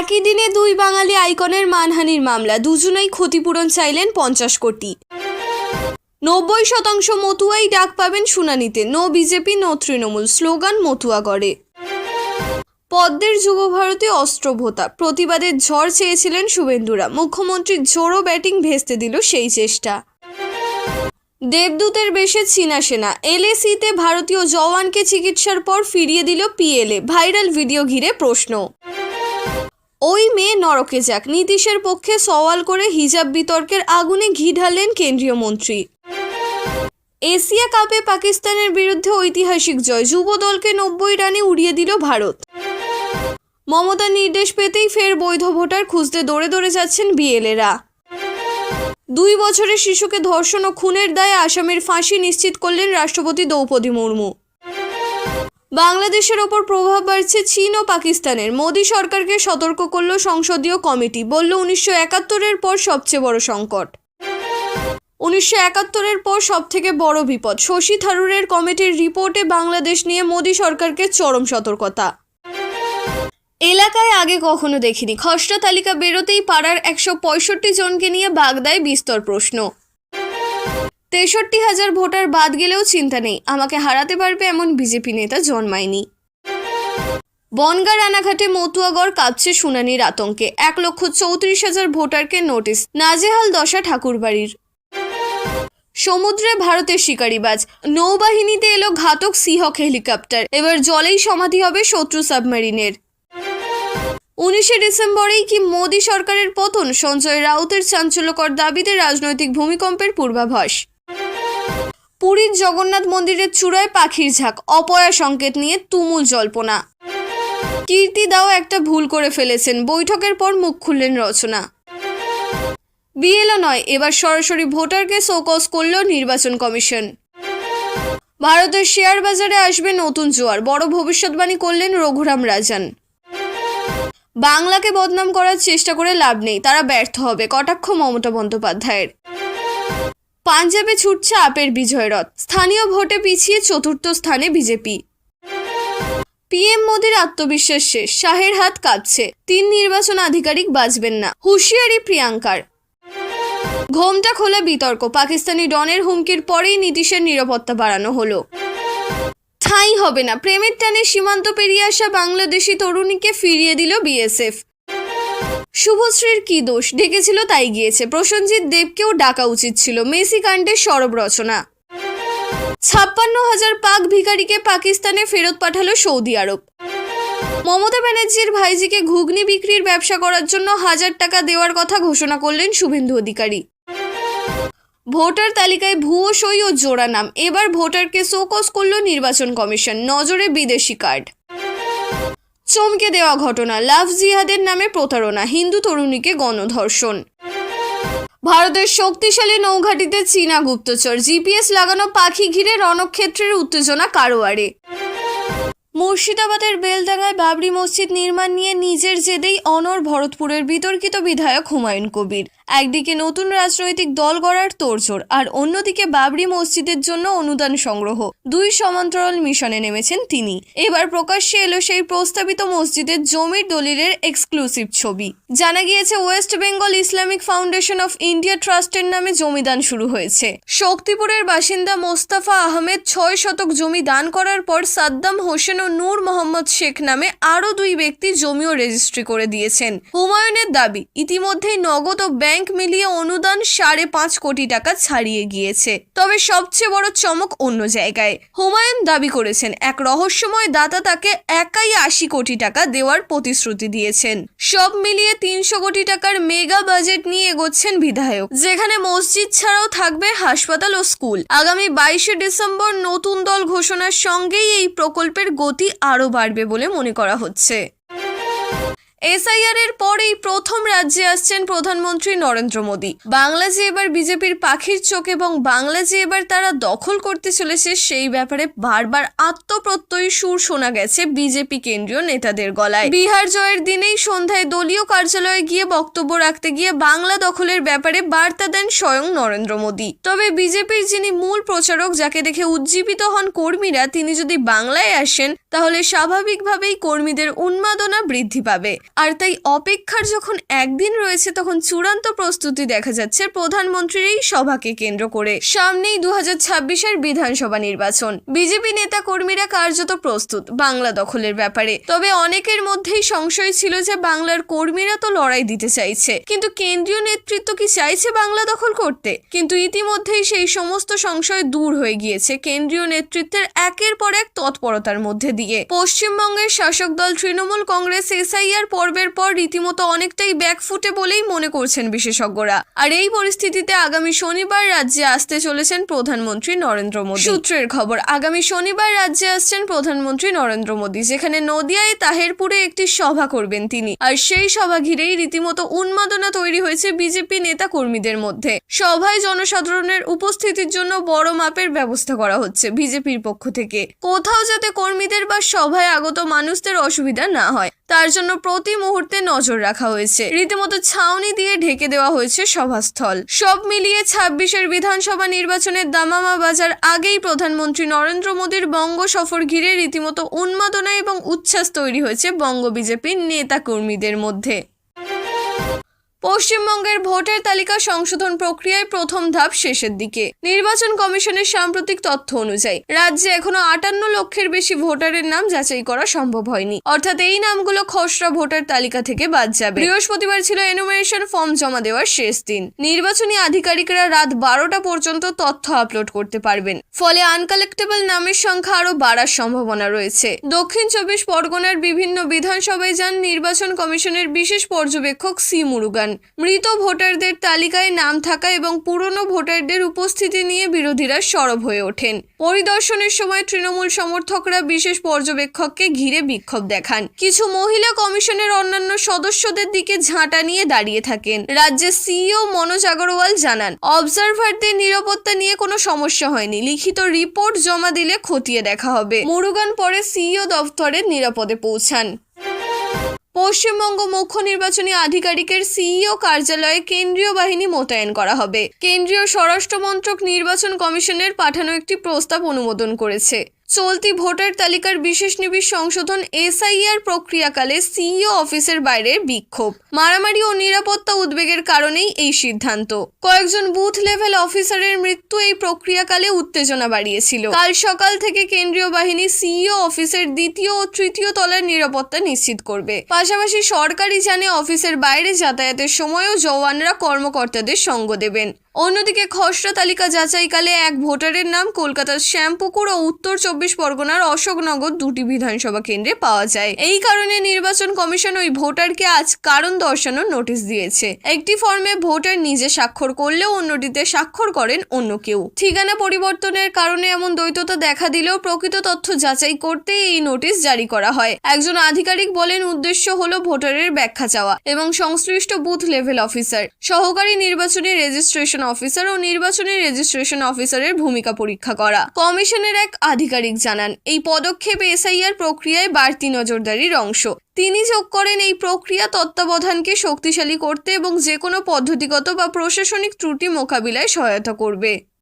একই দিনে দুই বাঙালি আইকনের মানহানির মামলা, দুজনেই ক্ষতিপূরণ চাইলেন 50 কোটি। 90% মতুয়াই ডাক পাবেন শুনানিতে। No BJP no Trinamool slogan মতুয়াগড়ে। পদ্মের যুবভারতী অস্ত্রভোতা, প্রতিবাদের ঝড় চেয়েছিলেন শুভেন্দুরা। মুখ্যমন্ত্রীর জোরো ব্যাটিং ভেস্তে দিল সেই চেষ্টা। দেবদূতের বেশে চীনা সেনা, এলএসিতে ভারতীয় জওয়ানকে চিকিৎসার পর ফিরিয়ে দিল পিএলএ। ভাইরাল ভিডিও ঘিরে প্রশ্ন। ওই মেয়ে নরকে যাক, নীতিশের পক্ষে সওয়াল করে হিজাব বিতর্কের আগুনে ঘি ঢাললেন কেন্দ্রীয় মন্ত্রী। এশিয়া কাপে পাকিস্তানের বিরুদ্ধে ঐতিহাসিক জয়, যুব দলকে 90 রানে উড়িয়ে দিল ভারত। মমতার নির্দেশ পেতেই ফের বৈধ ভোটার খুঁজতে দৌড়ে দৌড়ে যাচ্ছেন বিএলএরা। 2 বছরের শিশুকে ধর্ষণ ও খুনের দায়ে আসামের ফাঁসি নিশ্চিত করলেন রাষ্ট্রপতি দ্রৌপদী মুর্মু। বাংলাদেশের ওপর প্রভাব বাড়ছে চীন ও পাকিস্তানের। মোদী সরকারকে সতর্ক করল সংসদীয় কমিটি, বলল 1971-এর পর সবচেয়ে বড় সংকট। 1971-এর পর সবথেকে বড় বিপদ। শশী থারুরের কমিটির রিপোর্টে বাংলাদেশ নিয়ে মোদী সরকারকে চরম সতর্কতা। এলাকায় আগে কখনো দেখিনি, খসড়া তালিকা বেরোতেই পাড়ার 165 জনকে নিয়ে বাগদায় বিস্তর প্রশ্ন। 63,000 ভোটার বাদ গেলেও চিন্তা নেই, আমাকে হারাতে পারবে এমন বিজেপি নেতা জন্মায়নি। বনগা রানাঘাটে মতুয়াগড় কাঁপছে শুনানির আতঙ্কে। 1,34,000 ভোটারকে নোটিশ, নাজেহাল দশা ঠাকুরবাড়ির। সমুদ্রে ভারতের শিকারিবাজ, নৌবাহিনীতে এলো ঘাতক সিহক হেলিকপ্টার, এবার জলেই সমাধি হবে শত্রু সাবমেরিনের। 19 ডিসেম্বরেই কি মোদী সরকারের পতন? সঞ্জয় রাউতের চাঞ্চল্যকর দাবিতে রাজনৈতিক ভূমিকম্পের পূর্বাভাস। পুরীর জগন্নাথ মন্দিরের চূড়ায় পাখির ঝাঁক, অপয়া সংকেত নিয়ে তুমুল জল্পনা। কীর্তি দাও একটা ভুল করে ফেলেছেন, বৈঠকের পর মুখ খুললেন রচনা। বিএলও নয়, এবার সরাসরি ভোটারকে শোকজ করল নির্বাচন কমিশন। ভারতের শেয়ার বাজারে আসবে নতুন জোয়ার, বড় ভবিষ্যৎবাণী করলেন রঘুরাম রাজন। বাংলাকে বদনাম করার চেষ্টা করে লাভ নেই, তারা ব্যর্থ হবে, কটাক্ষ মমতা বন্দ্যোপাধ্যায়ের। পাঞ্জাবে ছুটছে আপের বিজয় রথ, স্থানীয় ভোটে পিছিয়ে 4র্থ স্থানে বিজেপি। পিএম মোদির আত্মবিশ্বাস শেষ, শাহের হাত কাঁপছে, 3 নির্বাচন আধিকারিক বাঁচবেন না, হুঁশিয়ারি প্রিয়াঙ্কার। ঘোমটা খোলা বিতর্ক, পাকিস্তানি ডনের হুমকির পরেই নীতিশের নিরাপত্তা বাড়ানো হলো। ঠাঁই হবে না, প্রেমের টানে সীমান্ত পেরিয়ে আসা বাংলাদেশি তরুণীকে ফিরিয়ে দিল বিএসএফ। শুভশ্রীর কি দোষ, ডেকেছিল তাই গিয়েছে। প্রসেনজিৎ দেবকেও ডাকা উচিত ছিল, মেসি কাণ্ডের সরব রচনা। 56,000 পাক ভিখারিকে পাকিস্তানে ফেরত পাঠালো সৌদি আরব। মমতা ব্যানার্জির ভাইজিকে ঘুগনি বিক্রির ব্যবসা করার জন্য 1000 টাকা দেওয়ার কথা ঘোষণা করলেন শুভেন্দু অধিকারী। ভোটার তালিকায় ভুয়ো সই ও জোড়া নাম, এবার ভোটারকে শোকজ করল নির্বাচন কমিশন, নজরে বিদেশি কার্ড। চমকে দেওয়া ঘটনা, লাভ জিহাদের নামে প্রতারণা, হিন্দু তরুণীকে গণধর্ষণ। ভারতের শক্তিশালী নৌঘাটিতে চীনা গুপ্তচর, জিপিএস লাগানো পাখি ঘিরে রণক্ষেত্রের উত্তেজনা কারোয়ারে। মুর্শিদাবাদের বেলডাঙ্গায় বাবরি মসজিদ নির্মাণ নিয়ে নিজের জেদেই অনড় ভরতপুরের বিতর্কিত বিধায়ক হুমায়ুন কবির। একদিকে নতুন রাজনৈতিক দল গড়ার তোড়জোড়, আর অন্যদিকে বাবরি মসজিদের জন্য অনুদান সংগ্রহ, 2 সমান্তরাল মিশনে নেমেছেন তিনি। এবার প্রকাশ্যে এলো সেই প্রস্তাবিত মসজিদের জমির দলিলের এক্সক্লুসিভ ছবি। জানা গিয়েছে West Bengal Islamic foundation of India ট্রাস্টের নামে জমিদান শুরু হয়েছে। শক্তিপুরের বাসিন্দা মোস্তাফা আহমেদ 6 শতক জমি দান করার পর সাদ্দাম হোসেন ও নূর মোহাম্মদ শেখ নামে আরও 2 ব্যক্তি জমিও রেজিস্ট্রি করে দিয়েছেন। হুমায়ুনের দাবি, ইতিমধ্যেই নগদ ও ব্যাংক মিলিয়ে অনুদান 5.5 কোটি টাকা ছাড়িয়ে গিয়েছে। তবে সবচেয়ে বড় চমক অন্য জায়গায়। হুমায়ুন দাবি করেছেন এক রহস্যময় দাতা তাকে একাই 80 কোটি টাকা দেওয়ার প্রতিশ্রুতি দিয়েছেন। সব মিলিয়ে 300 কোটি টাকার মেগা বাজেট নিয়ে এগোচ্ছেন বিধায়ক, যেখানে মসজিদ ছাড়াও থাকবে হাসপাতাল ও স্কুল। আগামী 22 ডিসেম্বর নতুন দল ঘোষণার সঙ্গেই এই প্রকল্পের গতি আরও বাড়বে বলে মনে করা হচ্ছে। এসআইআর এর পর এই প্রথম রাজ্যে আসছেন প্রধানমন্ত্রী নরেন্দ্র মোদী। বাংলা যে এবার বিজেপির পাখির চোখ এবং বাংলা যে এবার তারা দখল করতে চলেছে, সেই ব্যাপারে বারবার আত্মপ্রত্যয়ী সুর শোনা গেছে বিজেপি কেন্দ্রীয় নেতাদের গলায়। বিহার জয়ের দিনেই সন্ধ্যায় দলীয় কার্যালয়ে গিয়ে বক্তব্য রাখতে গিয়ে বাংলা দখলের ব্যাপারে বার্তা দেন স্বয়ং নরেন্দ্র মোদী। তবে বিজেপির যিনি মূল প্রচারক, যাকে দেখে উজ্জীবিত হন কর্মীরা, তিনি যদি বাংলায় আসেন তাহলে স্বাভাবিকভাবেই কর্মীদের উন্মাদনা বৃদ্ধি পাবে। আর তাই অপেক্ষার যখন একদিন রয়েছে, তখন চূড়ান্ত প্রস্তুতি দেখা যাচ্ছে প্রধানমন্ত্রীর এই সভাকে কেন্দ্র করে। সামনেই 2026-এর বিধানসভা নির্বাচন। বিজেপি নেতা কর্মীরা কার্যত প্রস্তুত বাংলা দখলের ব্যাপারে। তবে অনেকের মধ্যেই সংশয় ছিল যে বাংলার কর্মীরা তো লড়াই দিতে চাইছে, কিন্তু কেন্দ্রীয় নেতৃত্ব কি চাইছে বাংলা দখল করতে? কিন্তু ইতিমধ্যেই সেই সমস্ত সংশয় দূর হয়ে গিয়েছে কেন্দ্রীয় নেতৃত্বের একের পর এক তৎপরতার মধ্যে দিয়ে। পশ্চিমবঙ্গের শাসক দল তৃণমূল কংগ্রেস এসআইআর পর্বের পর রীতিমতো অনেকটাই ব্যাকফুটে বলেই মনে করছেন বিশেষজ্ঞরা। আর এই পরিস্থিতিতে আগামী শনিবার রাজ্যে আসতে চলেছেন প্রধানমন্ত্রী নরেন্দ্র মোদী। সূত্রের খবর, আগামী শনিবার রাজ্যে আসছেন প্রধানমন্ত্রী নরেন্দ্র মোদী, যেখানে নদিয়ায় তাহেরপুরে একটি সভা করবেন তিনি। আর সেই সভা ঘিরেই রীতিমতো উন্মাদনা তৈরি হয়েছে বিজেপি নেতা কর্মীদের মধ্যে। সভায় জনসাধারণের উপস্থিতির জন্য বড় মাপের ব্যবস্থা করা হচ্ছে বিজেপির পক্ষ থেকে। কোথাও যাতে কর্মীদের বা সভায় আগত মানুষদের অসুবিধা না হয়, তার জন্য প্রতি মুহূর্তে নজর রাখা হয়েছে। রীতিমতো ছাউনি দিয়ে ঢেকে দেওয়া হয়েছে সভাস্থল। সব মিলিয়ে 26-এর বিধানসভা নির্বাচনের দামামা বাজার আগেই প্রধানমন্ত্রী নরেন্দ্র মোদীর বঙ্গ সফর ঘিরে রীতিমতো উন্মাদনা এবং উচ্ছ্বাস তৈরি হয়েছে বঙ্গ বিজেপির নেতা কর্মীদের মধ্যে। পশ্চিমবঙ্গের ভোটার তালিকা সংশোধন প্রক্রিয়ায় প্রথম ধাপ শেষের দিকে। নির্বাচন কমিশনের সাম্প্রতিক তথ্য অনুযায়ী রাজ্যে এখনো 58 লক্ষের বেশি ভোটারের নাম যাচাই করা সম্ভব হয়নি। অর্থাৎ এই নামগুলো খসড়া ভোটার তালিকা থেকে বাদ যাবে। বৃহস্পতিবার ছিল এনুমারেশন ফর্ম জমা দেওয়ার শেষ দিন। নির্বাচনী আধিকারিকরা রাত 12টা পর্যন্ত তথ্য আপলোড করতে পারবেন। ফলে আনকালেক্টেবল নামের সংখ্যা আরো বাড়ার সম্ভাবনা রয়েছে। দক্ষিণ 24 পরগনার বিভিন্ন বিধানসভায় যান নির্বাচন কমিশনের বিশেষ পর্যবেক্ষক সি মুরুগান। মৃত ভোটারদের তালিকায় নাম থাকা এবং পুরনো ভোটারদের উপস্থিতি নিয়ে বিরোধীরা সরব হয়ে ওঠেন। পরিদর্শনের সময় তৃণমূল সমর্থকরা বিশেষ পর্যবেক্ষককে ঘিরে বিক্ষোভ দেখান। কিছু মহিলা কমিশনের অন্যান্য সদস্যদের দিকে ঝাঁটা নিয়ে দাঁড়িয়ে থাকেন। রাজ্যের সিইও মনোজ আগরওয়াল জানান, অবজারভারদের নিরাপত্তা নিয়ে কোনো সমস্যা হয়নি, লিখিত রিপোর্ট জমা দিলে খতিয়ে দেখা হবে। মুরুগান পরে সিইও দফতরে নিরাপদে পৌঁছান। পশ্চিমবঙ্গ মুখ্য নির্বাচনী আধিকারিকের সিইও কার্যালয়ে কেন্দ্রীয় বাহিনী মোতায়েন করা হবে। কেন্দ্রীয় স্বরাষ্ট্র মন্ত্রক নির্বাচন কমিশনের পাঠানো একটি প্রস্তাব অনুমোদন করেছে। চলতি ভোটার তালিকার বিশেষ নিবিড় সংশোধন এসআইআর প্রক্রিয়াকালে সিইও অফিসের বাইরে বিক্ষোভ, মারামারি ও নিরাপত্তা উদ্বেগের কারণেই এই সিদ্ধান্ত। কয়েকজন বুথ লেভেল অফিসারের মৃত্যু এই প্রক্রিয়াকালে উত্তেজনা বাড়িয়েছিল। কাল সকাল থেকে কেন্দ্রীয় বাহিনী সিইও অফিসের দ্বিতীয় ও তৃতীয় তলার নিরাপত্তা নিশ্চিত করবে। পাশাপাশি সরকারি যানে অফিসের বাইরে যাতায়াতের সময়ও জওয়ানরা কর্মকর্তাদের সঙ্গ দেবেন। অন্যদিকে খসড়া তালিকা যাচাইকালে এক ভোটারের নাম কলকাতার শ্যামপুকুর ও উত্তর 24 পরগনার অশোকনগর দুটি বিধানসভা কেন্দ্রে পাওয়া যায়। এই কারণে নির্বাচন কমিশন ওই ভোটারকে আজ কারণ দর্শানোর নোটিশ দিয়েছে। একটি ফর্মে ভোটার নিজে স্বাক্ষর করলেও অন্যটিতে স্বাক্ষর করেন অন্য কেউ। ঠিকানা পরিবর্তনের কারণে এমন দ্বৈততা দেখা দিলেও প্রকৃত তথ্য যাচাই করতে এই নোটিশ জারি করা হয়। একজন আধিকারিক বলেন, উদ্দেশ্য হলো ভোটারের ব্যাখ্যা চাওয়া এবং সংশ্লিষ্ট বুথ লেভেল অফিসার, সহকারী নির্বাচনী রেজিস্ট্রেশন অফিসার ও নির্বাচনী রেজিস্ট্রেশন অফিসারের ভূমিকা পরীক্ষা করা। কমিশনের এক আধিকারিক জানান, এই পদক্ষেপ এসআইআর প্রক্রিয়ায় বাড়তি নজরদারির অংশ। তিনি যোগ করেন, এই প্রক্রিয়া তত্ত্বাবধানকে শক্তিশালী করতে এবং যে কোনো পদ্ধতিগত বা প্রশাসনিক ত্রুটি মোকাবিলায় সহায়তা করবে।